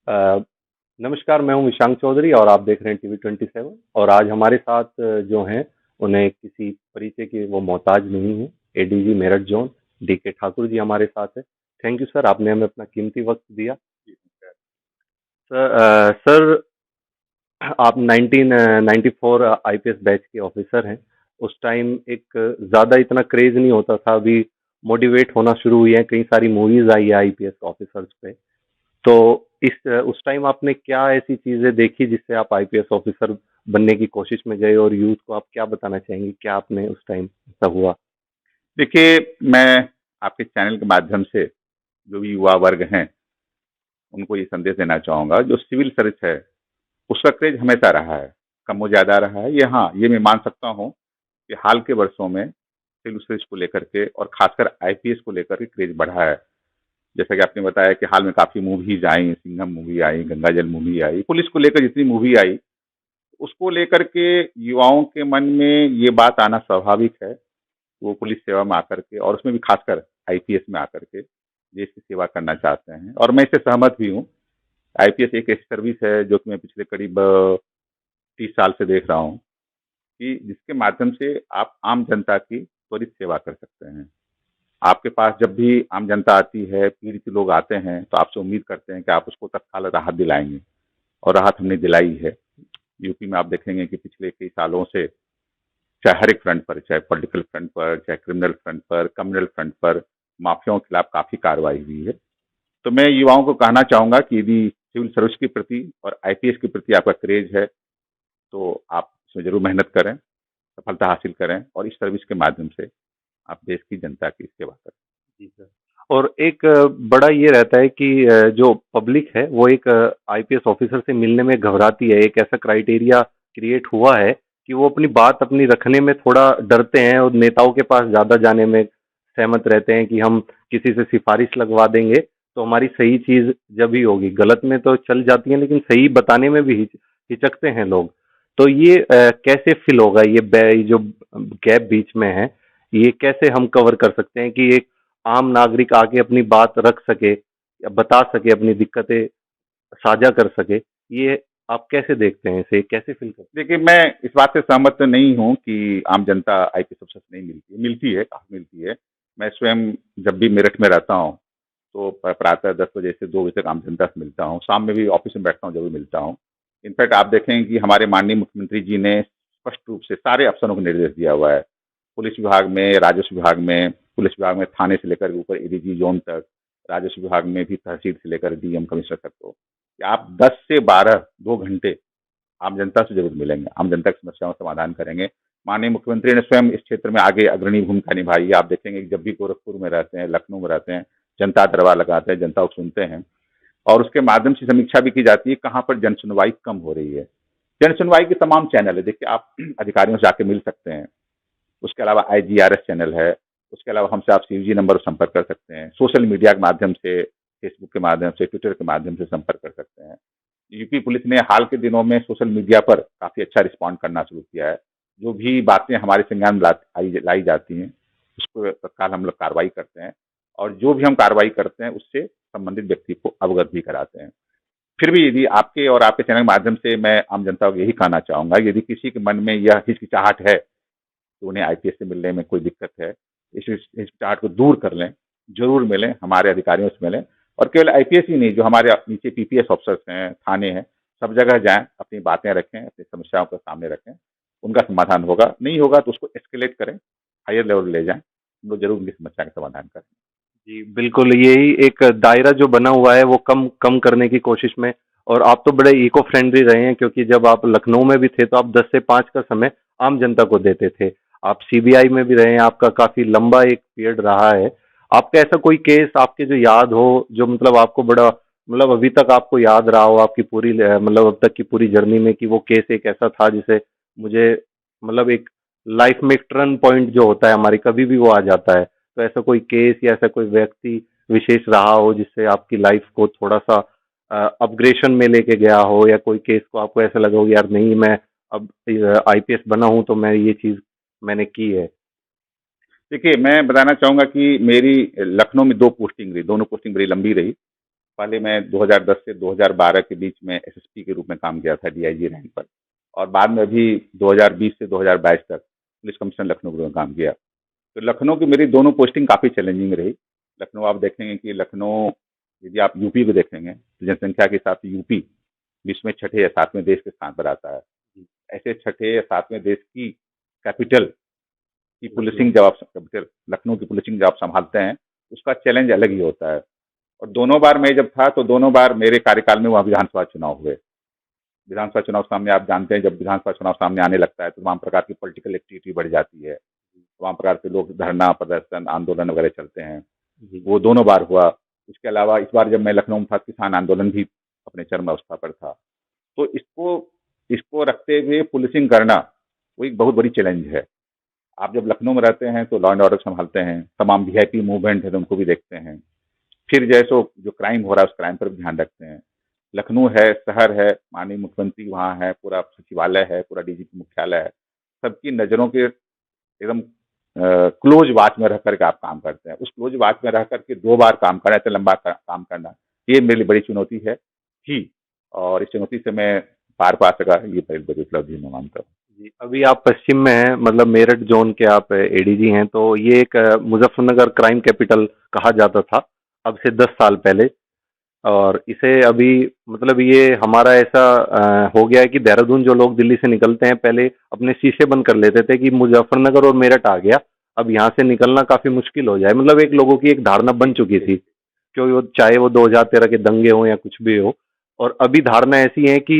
अ, नमस्कार, मैं हूँ विशांक चौधरी और आप देख रहे हैं टीवी 27। और आज हमारे साथ जो हैं, उन्हें किसी परिचय की वो मोहताज नहीं है। एडीजी मेरठ जोन डी के ठाकुर जी हमारे साथ है। थैंक यू सर, आपने हमें अपना कीमती वक्त दिया। सर, आप 1994 आईपीएस बैच के ऑफिसर हैं। उस टाइम एक ज़्यादा इतना क्रेज नहीं होता था। अभी मोटिवेट होना शुरू हुई है, कई सारी मूवीज आई है आईपीएस ऑफिसर्स पे। तो इस उस टाइम आपने क्या ऐसी चीजें देखी जिससे आप आईपीएस ऑफिसर बनने की कोशिश में गए, और यूथ को आप क्या बताना चाहेंगे, क्या आपने उस टाइम ऐसा हुआ? देखिए, मैं आपके चैनल के माध्यम से जो भी युवा वर्ग हैं, उनको ये संदेश देना चाहूँगा, जो सिविल सर्विस है, उसका क्रेज़ हमेशा रहा है, कम हो ज़्यादा रहा है। ये हाँ, ये मैं मान सकता हूँ कि हाल के वर्षों में सिविल सर्विस को लेकर के और खासकर आईपीएस को लेकर के क्रेज़ बढ़ा है। जैसा कि आपने बताया कि हाल में काफ़ी मूवीज़ आई, सिंघम मूवी आई, गंगा जल मूवी आई, पुलिस को लेकर जितनी मूवी आई, उसको लेकर के युवाओं के मन में ये बात आना स्वाभाविक है। वो पुलिस सेवा में आकर के और उसमें भी खासकर आईपीएस में आकर के देश की सेवा करना चाहते हैं और मैं इससे सहमत भी हूँ। आईपीएस एक ऐसी सर्विस है जो कि मैं पिछले करीब 30 साल से देख रहा हूँ कि जिसके माध्यम से आप आम जनता की त्वरित सेवा कर सकते हैं। आपके पास जब भी आम जनता आती है, पीड़ित लोग आते हैं, तो आपसे उम्मीद करते हैं कि आप उसको तत्काल राहत दिलाएंगे और राहत हमने दिलाई है। यूपी में आप देखेंगे कि पिछले कई सालों से चाहे हर एक फ्रंट पर, चाहे पॉलिटिकल फ्रंट पर, चाहे क्रिमिनल फ्रंट पर, कम्युनल फ्रंट पर, माफियाओं के खिलाफ काफ़ी कार्रवाई हुई है। तो मैं युवाओं को कहना चाहूँगा कि यदि सिविल सर्विस के प्रति और आईपीएस के प्रति आपका क्रेज़ है, तो आप इसमें ज़रूर मेहनत करें, सफलता हासिल करें और इस सर्विस के माध्यम से आप देश की जनता की सेवा करें। जी सर। और एक बड़ा ये रहता है कि जो पब्लिक है वो एक आईपीएस ऑफिसर से मिलने में घबराती है। एक ऐसा क्राइटेरिया क्रिएट हुआ है कि वो अपनी बात अपनी रखने में थोड़ा डरते हैं, और नेताओं के पास ज़्यादा जाने में सहमत रहते हैं कि हम किसी से सिफारिश लगवा देंगे तो हमारी सही चीज़ जब ही होगी। गलत में तो चल जाती है, लेकिन सही बताने में भी हिचकते हैं लोग। तो ये कैसे फिल होगा, ये जो गैप बीच में है, ये कैसे हम कवर कर सकते हैं कि एक आम नागरिक आके अपनी बात रख सके या बता सके, अपनी दिक्कतें साझा कर सके? ये आप कैसे देखते हैं, इसे कैसे फील करते देखिए, मैं इस बात से सहमत नहीं हूँ कि आम जनता आईपीएस अफसर से नहीं मिलती है। मिलती है, काफ़ी मिलती है। मैं स्वयं जब भी मेरठ में रहता हूँ, तो प्रातः 10 बजे से 2 बजे तक आम जनता से मिलता हूँ। शाम में भी ऑफ़िस में बैठता हूँ, जब भी मिलता हूँ। इनफैक्ट आप देखेंगे कि हमारे माननीय मुख्यमंत्री जी ने स्पष्ट रूप से सारे अफ़सरों को निर्देश दिया हुआ है। पुलिस विभाग में, राजस्व विभाग में, पुलिस विभाग में थाने से लेकर ऊपर एडीजी ज़ोन तक, राजस्व विभाग में भी तहसील से लेकर डीएम कमिश्नर तक को, कि आप 10 से 12 2 घंटे आम जनता से ज़रूर मिलेंगे, आम जनता की समस्याओं का समाधान करेंगे। माननीय मुख्यमंत्री ने स्वयं इस क्षेत्र में आगे अग्रणी भूमिका निभाई है। आप देखेंगे कि जब भी गोरखपुर में रहते हैं, लखनऊ में रहते हैं, जनता दरबार लगाते हैं, जनता को सुनते हैं और उसके माध्यम से समीक्षा भी की जाती है, कहाँ पर जन सुनवाई कम हो रही है। जन सुनवाई के तमाम चैनल है, देखिए आप अधिकारियों से जाके मिल सकते हैं। उसके अलावा आईजीआरएस चैनल है, उसके अलावा हमसे आप सीवीजी नंबर पर संपर्क कर सकते हैं। सोशल मीडिया के माध्यम से, फेसबुक के माध्यम से, ट्विटर के माध्यम से संपर्क कर सकते हैं। यूपी पुलिस ने हाल के दिनों में सोशल मीडिया पर काफ़ी अच्छा रिस्पॉन्ड करना शुरू किया है। जो भी बातें हमारे संज्ञान में लाई जाती हैं, उसको तत्काल हम लोग कार्रवाई करते हैं और जो भी हम कार्रवाई करते हैं, उससे संबंधित व्यक्ति को अवगत भी कराते हैं। फिर भी यदि आपके और आपके चैनल के माध्यम से मैं आम जनता को यही कहना चाहूँगा, यदि किसी के मन में यह हिचकिचाहट है कि उन्हें आईपीएस से मिलने में कोई दिक्कत है, इस हिचकिचाहट को दूर कर लें, ज़रूर मिलें, हमारे अधिकारियों से मिलें और केवल आईपीएस ही नहीं, जो हमारे नीचे पीपीएस ऑफिसर्स हैं, थाने हैं, सब जगह जाएँ, अपनी बातें रखें, अपनी समस्याओं को सामने रखें, उनका समाधान होगा, नहीं होगा तो उसको एस्केलेट करें, हायर लेवल ले जाएँ, हम लोग ज़रूर उनकी समस्या का समाधान करें। जी, बिल्कुल, यही एक दायरा जो बना हुआ है वो कम कम करने की कोशिश में। और आप तो बड़े इको फ्रेंडली रहे हैं, क्योंकि जब आप लखनऊ में भी थे तो आप 10 से 5 का समय आम जनता को देते थे। आप सीबीआई में भी रहे हैं, आपका काफ़ी लंबा एक पीरियड रहा है। आपका ऐसा कोई केस आपके जो याद हो, जो मतलब आपको बड़ा, मतलब अभी तक आपको याद रहा हो आपकी पूरी मतलब अब तक की पूरी जर्नी में, कि वो केस एक ऐसा था जिसे मुझे, मतलब एक लाइफ में एक टर्न पॉइंट जो होता है हमारी, कभी भी वो आ जाता है। तो ऐसा कोई केस या ऐसा कोई व्यक्ति विशेष रहा हो जिससे आपकी लाइफ को थोड़ा सा अपग्रेशन में लेके गया हो, या कोई केस को आपको ऐसा लगा हो यार नहीं, मैं अब आईपीएस बना हूं तो मैं ये चीज मैंने की है? देखिए, मैं बताना चाहूँगा कि मेरी लखनऊ में 2 पोस्टिंग रही, दोनों पोस्टिंग बड़ी लंबी रही। पहले मैं 2010 से 2012 के बीच में एसएसपी के रूप में काम किया था डीआईजी रैंक पर, और बाद में अभी 2020 से 2022 तक पुलिस कमिश्नर लखनऊ के रूप में काम किया। तो लखनऊ की मेरी दोनों पोस्टिंग काफ़ी चैलेंजिंग रही। लखनऊ आप देखेंगे कि लखनऊ, यदि आप यूपी को देखेंगे तो जनसंख्या के हिसाब से यूपी विश्व में छठे या सातवें देश के स्थान पर आता है। ऐसे छठे या सातवें देश की कैपिटल की पुलिसिंग जब आप कैपिटल लखनऊ की पुलिसिंग जब आप संभालते हैं, उसका चैलेंज अलग ही होता है। और दोनों बार मैं जब था तो दोनों बार मेरे कार्यकाल में वहाँ विधानसभा चुनाव हुए। विधानसभा चुनाव सामने, आप जानते हैं जब विधानसभा चुनाव सामने आने लगता है तो तमाम प्रकार की पॉलिटिकल एक्टिविटी बढ़ जाती है, तमाम प्रकार के लोग धरना प्रदर्शन आंदोलन वगैरह चलते हैं। वो दोनों बार हुआ। इसके अलावा इस बार जब मैं लखनऊ में था, किसान आंदोलन भी अपने चरम अवस्था पर था। तो इसको इसको रखते हुए पुलिसिंग करना वो एक बहुत बड़ी चैलेंज है। आप जब लखनऊ में रहते हैं तो लॉ एंड ऑर्डर संभालते हैं, तमाम वीआईपी मूवमेंट है तो उनको भी देखते हैं, फिर जैसो जो क्राइम हो रहा है उस क्राइम पर भी ध्यान रखते हैं। लखनऊ है, शहर है, माननीय मुख्यमंत्री वहाँ है, पूरा सचिवालय है, पूरा डीजीपी मुख्यालय है, सबकी नज़रों के एकदम क्लोज वाच में रह करके आप काम करते हैं। उस क्लोज वाच में रह करके 2 बार काम करना, इतना लंबा काम करना, ये मेरे लिए बड़ी चुनौती है थी, और इस चुनौती से मैं पार पा सका, ये बड़ी बड़ी उपलब्धि मैं मानता हूँ। जी, अभी आप पश्चिम में हैं, मतलब मेरठ जोन के आप एडीजी हैं, तो ये एक मुजफ्फरनगर क्राइम कैपिटल कहा जाता था अब से 10 साल पहले। और इसे अभी मतलब ये हमारा ऐसा हो गया है कि देहरादून जो लोग दिल्ली से निकलते हैं, पहले अपने शीशे बंद कर लेते थे कि मुजफ्फरनगर और मेरठ आ गया, अब यहाँ से निकलना काफ़ी मुश्किल हो जाए। मतलब एक लोगों की एक धारणा बन चुकी थी, क्योंकि वो चाहे वो 2013 के दंगे हों या कुछ भी हो। और अभी धारणा ऐसी है कि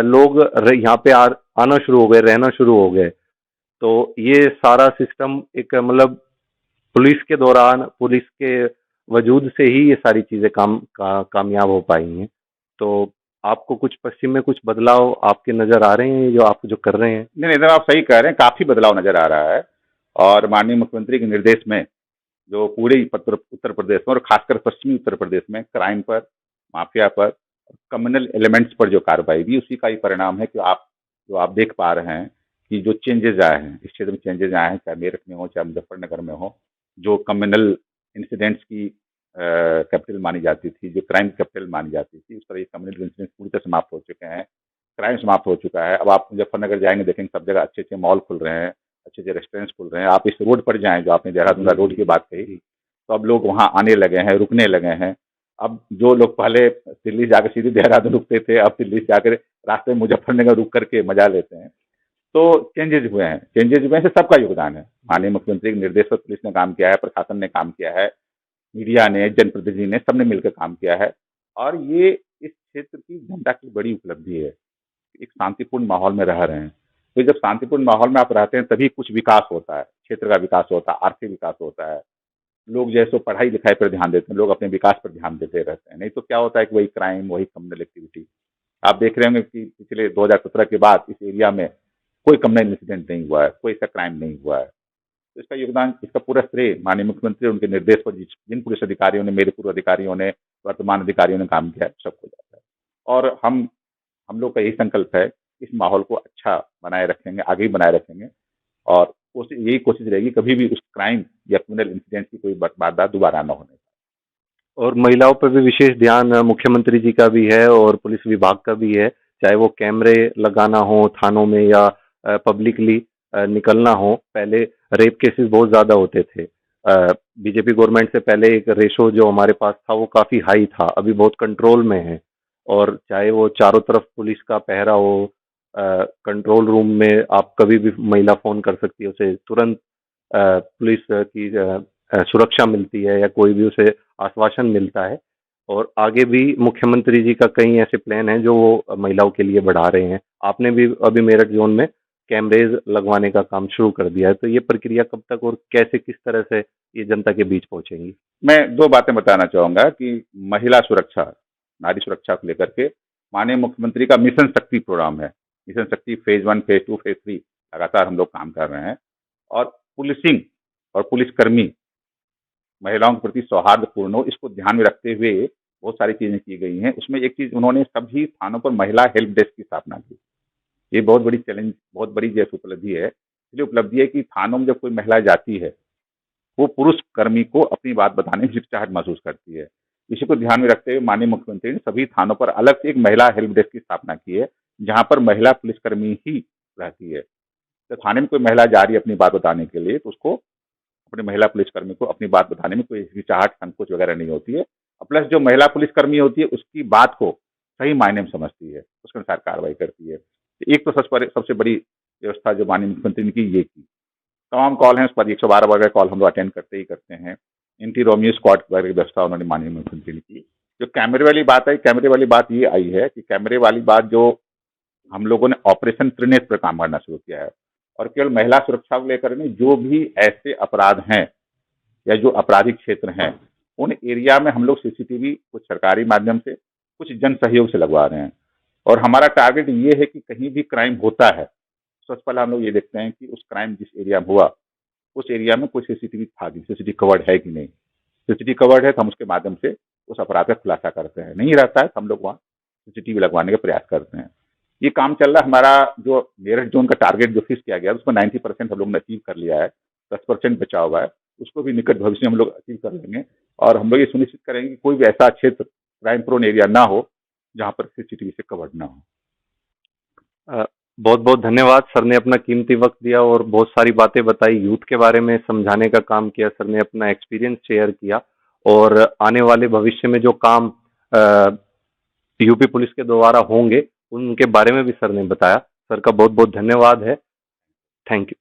लोग यहाँ पे आना शुरू हो गए, रहना शुरू हो गए। तो ये सारा सिस्टम एक मतलब पुलिस के दौरान, पुलिस के वजूद से ही ये सारी चीज़ें कामयाब हो पाई हैं। तो आपको कुछ पश्चिम में कुछ बदलाव आपके नज़र आ रहे हैं जो आप जो कर रहे हैं? नहीं, एकदम आप सही कह रहे हैं, काफ़ी बदलाव नज़र आ रहा है। और माननीय मुख्यमंत्री के निर्देश में जो पूरे उत्तर प्रदेश में और खासकर पश्चिमी उत्तर प्रदेश में क्राइम पर, माफिया पर, कम्युनल एलिमेंट्स पर जो कार्रवाई हुई, उसी का ही परिणाम है कि आप देख पा रहे हैं कि जो चेंजेज आए हैं, इस क्षेत्र में चेंजेज आए हैं, चाहे मेरठ में हो, चाहे मुजफ्फरनगर में हो, जो कम्युनल इंसिडेंट्स की कैपिटल मानी जाती थी, जो क्राइम कैपिटल मानी जाती थी, उस तरह ये कम्युनल इंसिडेंट्स पूरी तरह समाप्त हो चुके हैं, क्राइम समाप्त हो चुका है। अब आप मुजफ्फरनगर जाएंगे, देखेंगे सब जगह अच्छे-अच्छे मॉल खुल रहे हैं, अच्छे-अच्छे रेस्टोरेंट्स खुल रहे हैं। आप इस रोड पर जाएँ, जो आपने देहरादून रोड की बात कही, तो अब लोग वहाँ आने लगे हैं, रुकने लगे हैं। अब जो लोग पहले दिल्ली जाकर सीधे देहरादून रुकते थे, अब दिल्ली से जाकर रास्ते में मुजफ्फरनगर रुक करके मजा लेते हैं। तो चेंजेज हुए हैं, इससे सबका योगदान है। माननीय मुख्यमंत्री के निर्देश पर पुलिस ने काम किया है, प्रशासन ने काम किया है, मीडिया ने, जनप्रतिनिधि ने, सबने मिलकर काम किया है, और ये इस क्षेत्र की जनता की बड़ी उपलब्धि है। एक शांतिपूर्ण माहौल में रह रहे हैं। तो जब शांतिपूर्ण माहौल में आप रहते हैं तभी कुछ विकास होता है, क्षेत्र का विकास होता है, आर्थिक विकास होता है। लोग जैसे पढ़ाई लिखाई पर ध्यान देते हैं, लोग अपने विकास पर ध्यान देते रहते हैं। नहीं तो क्या होता है कि वही क्राइम, वही कम्युनल एक्टिविटी। आप देख रहे होंगे कि पिछले 2017 के बाद इस एरिया में कोई कम्युनल इंसिडेंट नहीं हुआ है, कोई ऐसा क्राइम नहीं हुआ है। तो इसका योगदान, इसका पूरा श्रेय माननीय मुख्यमंत्री उनके निर्देश पर जिन पुलिस अधिकारियों ने, मेरे पूर्व अधिकारियों ने, वर्तमान अधिकारियों ने काम किया है, सबको जाता है। और हम लोग का यही संकल्प है, इस माहौल को अच्छा बनाए रखेंगे, आगे भी बनाए रखेंगे, और यही कोशिश रहेगी कभी भी उस क्राइम या क्रिमिनल इंसिडेंट की कोई वारदात दोबारा न होने। और महिलाओं पर भी विशेष ध्यान मुख्यमंत्री जी का भी है और पुलिस विभाग का भी है, चाहे वो कैमरे लगाना हो थानों में या पब्लिकली निकलना हो। पहले रेप केसेस बहुत ज़्यादा होते थे। बीजेपी गवर्नमेंट से पहले एक रेशो जो हमारे पास था वो काफ़ी हाई था, अभी बहुत कंट्रोल में है। और चाहे वो चारों तरफ पुलिस का पहरा हो, कंट्रोल रूम में आप कभी भी महिला फ़ोन कर सकती है, उसे तुरंत पुलिस की सुरक्षा मिलती है या कोई भी उसे आश्वासन मिलता है। और आगे भी मुख्यमंत्री जी का कई ऐसे प्लान हैं जो वो महिलाओं के लिए बढ़ा रहे हैं। आपने भी अभी मेरठ जोन में कैमरेज लगवाने का काम शुरू कर दिया है, तो ये प्रक्रिया कब तक और कैसे, किस तरह से ये जनता के बीच पहुंचेंगी? मैं 2 बातें बताना चाहूँगा कि महिला सुरक्षा, नारी सुरक्षा को लेकर के माननीय मुख्यमंत्री का मिशन शक्ति प्रोग्राम है। मिशन शक्ति फ़ेज़ 1, फ़ेज़ 2, फ़ेज़ 3 लगातार हम लोग काम कर रहे हैं। और पुलिसिंग और पुलिसकर्मी महिलाओं के प्रति सौहार्दपूर्ण हो, इसको ध्यान में रखते हुए बहुत सारी चीज़ें की गई हैं। उसमें एक चीज़, उन्होंने सभी थानों पर महिला हेल्प डेस्क की स्थापना की। ये बहुत बड़ी चैलेंज, बहुत बड़ी जैसे उपलब्धि है। इसलिए उपलब्धि है कि थानों में जब कोई महिला जाती है, वो पुरुष कर्मी को अपनी बात बताने में हिचकिचाहट महसूस करती है। इसी को ध्यान में रखते हुए माननीय मुख्यमंत्री ने सभी थानों पर अलग से एक महिला हेल्प डेस्क की स्थापना की है, जहां पर महिला पुलिसकर्मी ही रहती है। तो थाने में कोई महिला जा रही है अपनी बात बताने के लिए, तो उसको अपने महिला पुलिसकर्मी को अपनी बात बताने में कोई हिचकिचाहट, संकोच वगैरह नहीं होती है। और प्लस जो महिला पुलिसकर्मी होती है उसकी बात को सही मायने में समझती है, उसके अनुसार कार्रवाई करती है। तो एक तो सबसे बड़ी व्यवस्था जो माननीय मुख्यमंत्री ने की, ये की। तमाम कॉल हैं उस पर, 112 वगैरह कॉल हम लोग अटेंड करते ही करते हैं। एंटी रोमियो स्क्वाड वगैरह की व्यवस्था उन्होंने माननीय मुख्यमंत्री ने की। जो कैमरे वाली बात आई, कैमरे वाली बात ये आई है कि कैमरे वाली बात जो हम लोगों ने ऑपरेशन त्रिनेत्र पर काम करना शुरू किया है, और केवल महिला सुरक्षा को लेकर नहीं, जो भी ऐसे अपराध हैं या जो आपराधिक क्षेत्र हैं, उन एरिया में हम लोग सीसीटीवी कुछ सरकारी माध्यम से, कुछ जन सहयोग से लगवा रहे हैं। और हमारा टारगेट ये है कि कहीं भी क्राइम होता है, सबसे पहले हम लोग ये देखते हैं कि उस क्राइम जिस एरिया में हुआ, उस एरिया में कोई सीसीटीवी था कि सीसीटीवी कवर्ड है कि नहीं। सीसीटीवी कवर्ड है तो हम उसके माध्यम से उस अपराध का खुलासा करते हैं, नहीं रहता है तो हम लोग वहाँ सीसीटीवी लगवाने का प्रयास करते हैं। ये काम चल रहा है। हमारा जो मेरठ जोन का टारगेट जो फिक्स किया गया उसको 90% हम लोग ने अचीव कर लिया है, 10% बचा हुआ है, उसको भी निकट भविष्य में हम लोग अचीव कर लेंगे। और हम लोग ये सुनिश्चित करेंगे कि कोई भी ऐसा क्षेत्र क्राइम प्रोन एरिया ना हो जहाँ पर सीसीटीवी से कवर्ड ना हो। बहुत बहुत धन्यवाद। सर ने अपना कीमती वक्त दिया और बहुत सारी बातें बताई, यूथ के बारे में समझाने का काम किया। सर ने अपना एक्सपीरियंस शेयर किया और आने वाले भविष्य में जो काम यूपी पुलिस के द्वारा होंगे उनके बारे में भी सर ने बताया। सर का बहुत बहुत धन्यवाद है। Thank you.